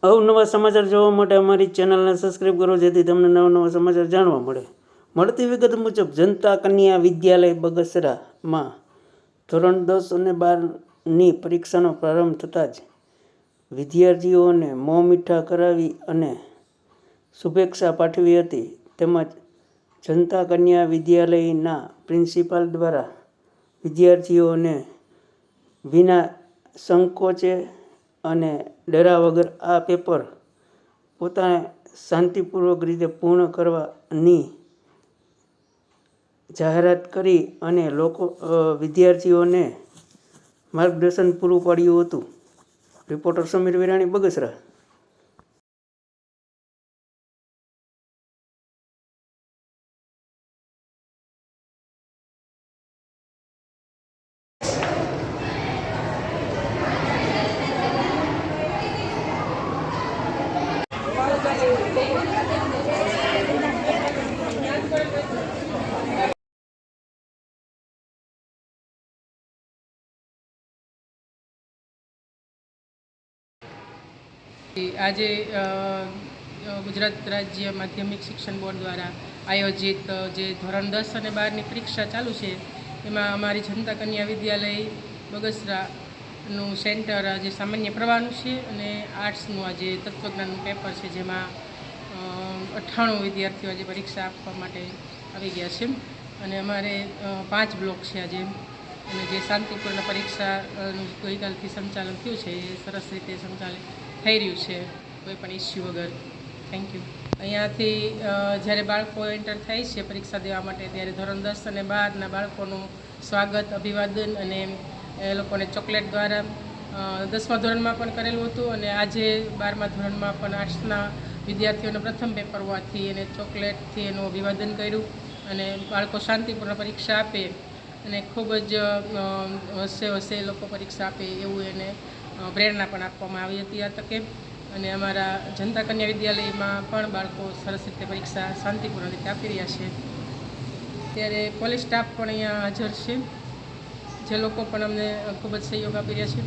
અવનવા સમાચાર જોવા માટે અમારી ચેનલને સબસ્ક્રાઈબ કરો, જેથી તમને નવા સમાચાર જાણવા મળે. મળતી વિગત મુજબ જનતા કન્યા વિદ્યાલય બગસરામાં ધોરણ 10 અને 12ની પરીક્ષાનો પ્રારંભ થતાં જ વિદ્યાર્થીઓને મોં મીઠા કરાવી અને શુભેચ્છા પાઠવી હતી. તેમજ જનતા કન્યા વિદ્યાલયના પ્રિન્સિપાલ દ્વારા વિદ્યાર્થીઓને વિના સંકોચે અને ડરા વગર આ પેપર પોતાને શાંતિપૂર્વક રીતે પૂર્ણ કરવાની જાહેરાત કરી અને વિદ્યાર્થીઓને માર્ગદર્શન પૂરું પાડ્યું હતું. રિપોર્ટર સમીર વિરાણી, બગસરા. આજે ગુજરાત રાજ્ય માધ્યમિક શિક્ષણ બોર્ડ દ્વારા આયોજિત જે ધોરણ 10 અને 12ની પરીક્ષા ચાલુ છે, એમાં અમારી જનતા કન્યા વિદ્યાલય બગસરાનું સેન્ટર આજે સામાન્ય પ્રવાહનું છે અને આર્ટ્સનું આજે તત્વજ્ઞાનનું પેપર છે, જેમાં 98 વિદ્યાર્થીઓ આજે પરીક્ષા આપવા માટે આવી ગયા છે. અને અમારે 5 બ્લોક છે આજે, અને જે શાંતિપૂર્ણ પરીક્ષાનું ગઈકાલથી સંચાલન થયું છે એ સરસ રીતે સંચાલિત થઈ રહ્યું છે, કોઈ પણ ઇસ્યુ વગર. Thank you. અહીંયાથી જ્યારે બાળકો એન્ટર થાય છે પરીક્ષા દેવા માટે, ત્યારે ધોરણ 10 અને 12ના બાળકોનું સ્વાગત, અભિવાદન અને એ લોકોને ચોકલેટ દ્વારા 10મા ધોરણમાં પણ કરેલું હતું, અને આજે 12મા ધોરણમાં પણ આર્ટ્સના વિદ્યાર્થીઓનો પ્રથમ પેપર હોવાથી એને ચોકલેટથી એનું અભિવાદન કર્યું, અને બાળકો શાંતિપૂર્ણ પરીક્ષા આપે અને ખૂબ જ હસે એ લોકો પરીક્ષા આપે એવું એને પ્રેરણા પણ આપવામાં આવી હતી આ તકે. અને અમારા જનતા કન્યા વિદ્યાલયમાં પણ બાળકો સરસ રીતે પરીક્ષા શાંતિપૂર્ણ રીતે આપી રહ્યા છે. ત્યારે પોલીસ સ્ટાફ પણ અહીંયા હાજર છે, જે લોકો પણ અમને ખૂબ જ સહયોગ આપી રહ્યા છે.